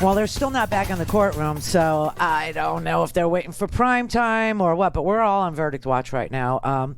Well, they're still not back in the courtroom, so I don't know if they're waiting for prime time or what, but we're all on verdict watch right now.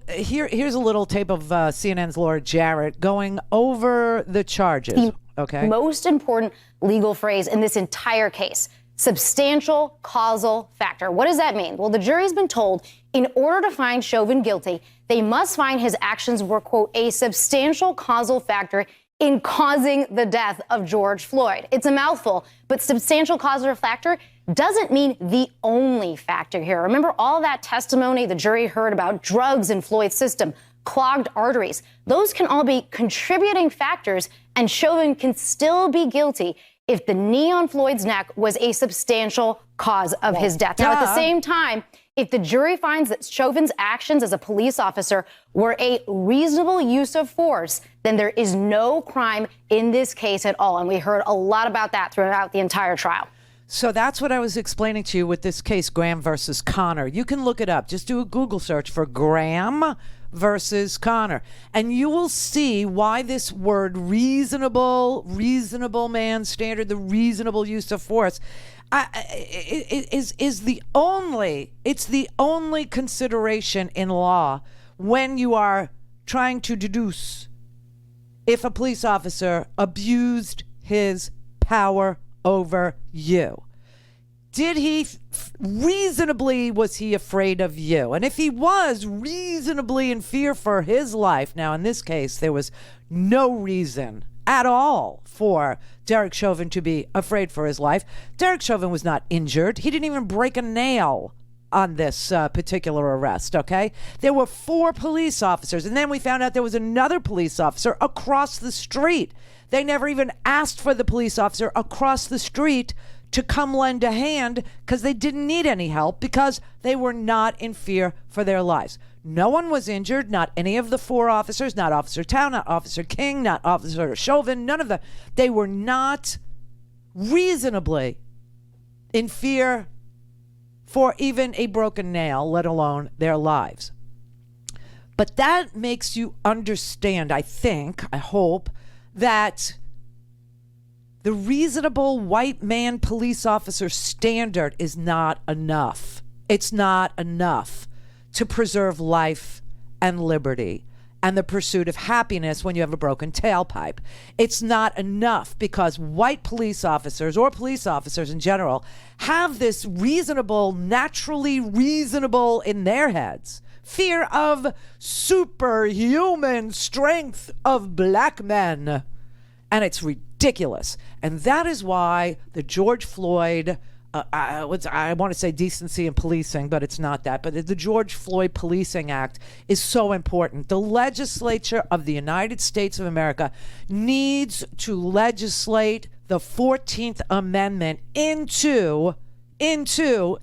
Here's a little tape of CNN's Laura Jarrett going over the charges. Okay. Most important legal phrase in this entire case: substantial causal factor. What does that mean? Well, the jury's been told in order to find Chauvin guilty, they must find his actions were, quote, a substantial causal factor in causing the death of George Floyd. It's a mouthful, but substantial causal factor doesn't mean the only factor here. Remember all that testimony the jury heard about drugs in Floyd's system, clogged arteries. Those can all be contributing factors, and Chauvin can still be guilty if the knee on Floyd's neck was a substantial cause of his death. Now, at the same time, if the jury finds that Chauvin's actions as a police officer were a reasonable use of force, then there is no crime in this case at all. And we heard a lot about that throughout the entire trial. So that's what I was explaining to you with this case, Graham versus Connor. You can look it up. Just do a Google search for Graham versus Connor, and you will see why this word reasonable man standard, the reasonable use of force, is the only consideration in law when you are trying to deduce if a police officer abused his power over you. Did he reasonably, was he afraid of you? And if he was reasonably in fear for his life, now in this case, there was no reason at all for Derek Chauvin to be afraid for his life. Derek Chauvin was not injured. He didn't even break a nail on this particular arrest, okay? There were 4 police officers, and then we found out there was another police officer across the street. They never even asked for the police officer across the street to come lend a hand because they didn't need any help because they were not in fear for their lives. No one was injured, not any of the 4 officers, not Officer Tao, not Officer King, not Officer Chauvin, none of them. They were not reasonably in fear for even a broken nail, let alone their lives. But that makes you understand, I hope, that the reasonable white man police officer standard is not enough. It's not enough to preserve life and liberty and the pursuit of happiness when you have a broken tailpipe. It's not enough because white police officers or police officers in general have this reasonable, naturally reasonable in their heads fear of superhuman strength of black men. And it's ridiculous. And that is why the George Floyd, I want to say decency in policing, but it's not that. But the George Floyd Policing Act is so important. The legislature of the United States of America needs to legislate the 14th Amendment into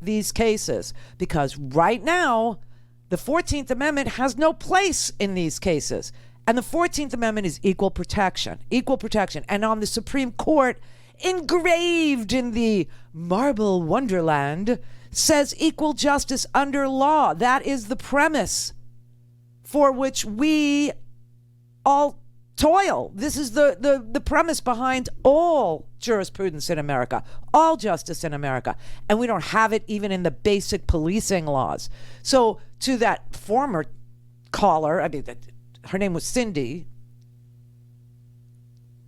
these cases. Because right now, the 14th Amendment has no place in these cases. And the 14th Amendment is equal protection. And on the Supreme Court, engraved in the marble wonderland, says equal justice under law. That is the premise for which we all toil. This is the premise behind all jurisprudence in America, all justice in America. And we don't have it even in the basic policing laws. So to that former caller, her name was Cindy,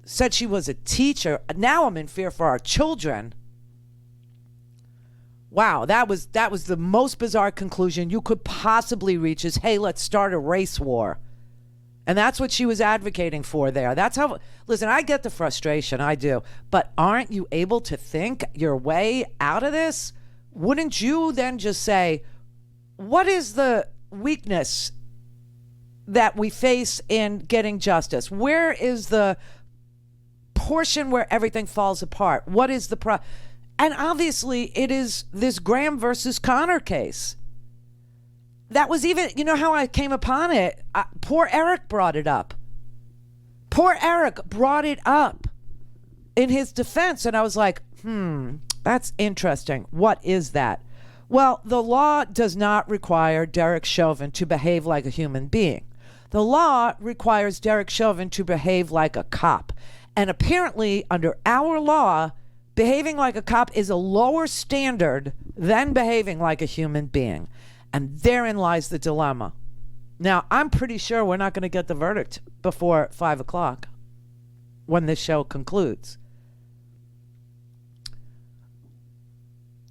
said she was a teacher. Now I'm in fear for our children. Wow, that was the most bizarre conclusion you could possibly reach is, hey, let's start a race war. And that's what she was advocating for there. That's how, listen, I get the frustration, I do. But aren't you able to think your way out of this? Wouldn't you then just say, what is the weakness that we face in getting justice? Where is the portion where everything falls apart? What is the and obviously it is this Graham versus Connor case. That was even, you know how I came upon it? Poor Eric brought it up. Poor Eric brought it up in his defense. And I was like, that's interesting. What is that? Well, the law does not require Derek Chauvin to behave like a human being. The law requires Derek Chauvin to behave like a cop. And apparently, under our law, Behaving like a cop is a lower standard than behaving like a human being. And therein lies the dilemma. Now, I'm pretty sure we're not going to get the verdict before 5 o'clock when this show concludes.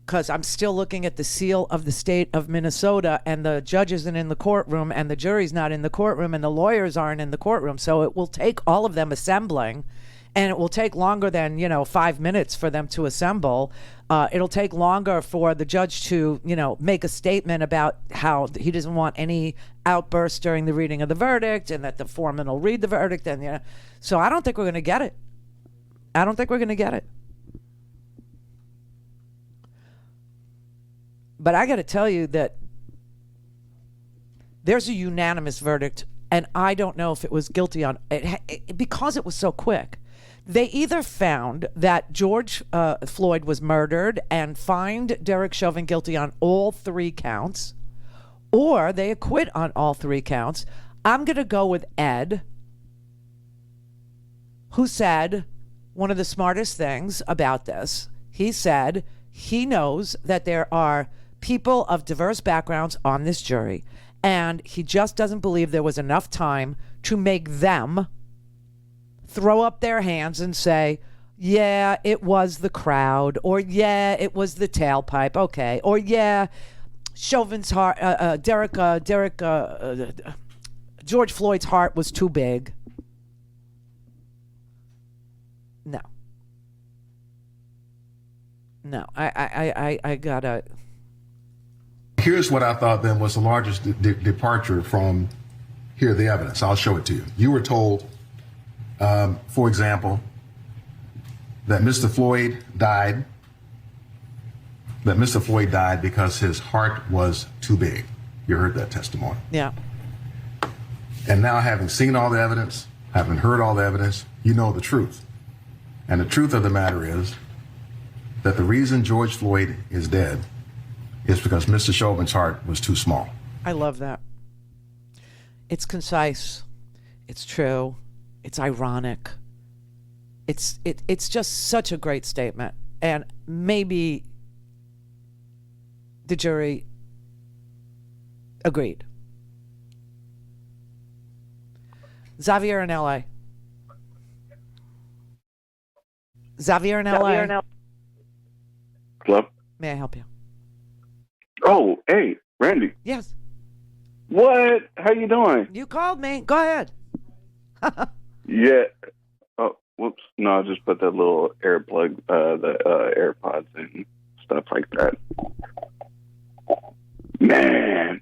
Because I'm still looking at the seal of the state of Minnesota, and the judge isn't in the courtroom, and the jury's not in the courtroom, and the lawyers aren't in the courtroom. So it will take all of them assembling, and it will take longer than, 5 minutes for them to assemble. It'll take longer for the judge to, make a statement about how he doesn't want any outbursts during the reading of the verdict, and that the foreman will read the verdict. And so I don't think we're going to get it. I don't think we're going to get it. But I got to tell you that there's a unanimous verdict, and I don't know if it was guilty on it because it was so quick. They either found that George Floyd was murdered and fined Derek Chauvin guilty on all 3 counts, or they acquit on all 3 counts. I'm going to go with Ed, who said one of the smartest things about this. He said he knows that there are people of diverse backgrounds on this jury, and he just doesn't believe there was enough time to make them throw up their hands and say, yeah, it was the crowd, or yeah, it was the tailpipe, okay, or yeah, Chauvin's heart, George Floyd's heart was too big. No, I gotta. Here's what I thought then was the largest departure from here, the evidence. I'll show it to you. You were told, for example, that Mr. Floyd died because his heart was too big. You heard that testimony. Yeah. And now, having seen all the evidence, having heard all the evidence, you know the truth. And the truth of the matter is that the reason George Floyd is dead is because Mr. Chauvin's heart was too small. I love that. It's concise. It's true. It's ironic. It's just such a great statement. And maybe the jury agreed. Xavier in LA. Xavier in LA. Hello? May I help you? Oh, hey, Randy. Yes. What? How you doing? You called me. Go ahead. Yeah. Oh, whoops. No, I just put that little AirPods in, stuff like that. Man.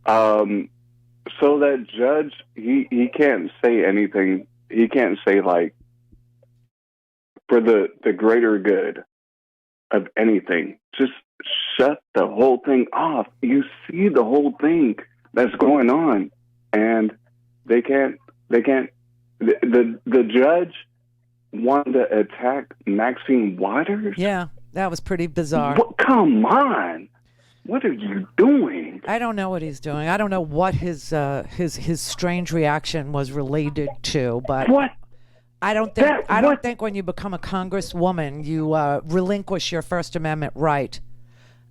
So that judge, he can't say anything. He can't say, like, for the greater good of anything. Just shut the whole thing off. You see the whole thing that's going on, and they can't. The judge wanted to attack Maxine Waters. Yeah, that was pretty bizarre. Come on, what are you doing? I don't know what he's doing. I don't know what his strange reaction was related to, but What? I don't think when you become a congresswoman you relinquish your First Amendment right.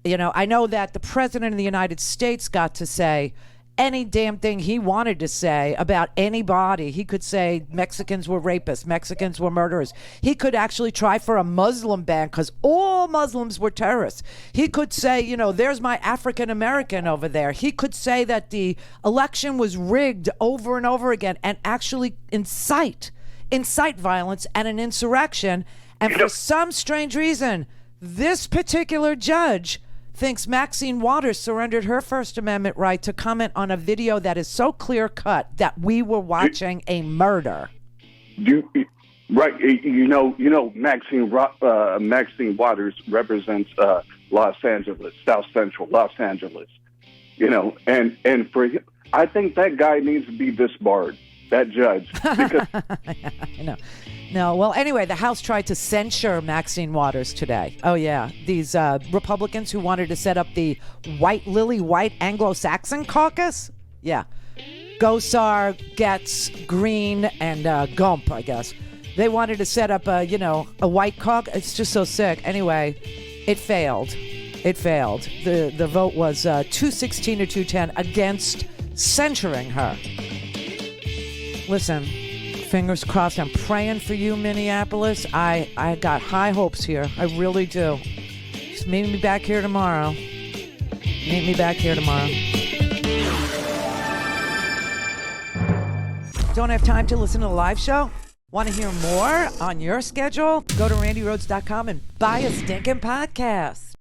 You know, I know that the president of the United States got to say any damn thing he wanted to say about anybody. He could say Mexicans were rapists, Mexicans were murderers. He could actually try for a Muslim ban because all Muslims were terrorists. He could say, you know, there's my African American over there. He could say that the election was rigged over and over again and actually incite violence and an insurrection. And for some strange reason, this particular judge thinks Maxine Waters surrendered her First Amendment right to comment on a video that is so clear-cut that we were watching a murder. Right, you know, Maxine Waters represents Los Angeles, South Central Los Angeles. You know, and for him, I think that guy needs to be disbarred. That judge. Because No. Well, anyway, the House tried to censure Maxine Waters today. Oh, yeah. These Republicans who wanted to set up the White Anglo-Saxon caucus. Yeah. Gosar, Getz, Green, and Gump, I guess. They wanted to set up a white cock. It's just so sick. Anyway, it failed. The vote was 216 to 210 against censuring her. Listen, fingers crossed. I'm praying for you, Minneapolis. I got high hopes here. I really do. Just meet me back here tomorrow. Don't have time to listen to the live show? Want to hear more on your schedule? Go to randyrhodes.com and buy a stinking podcast.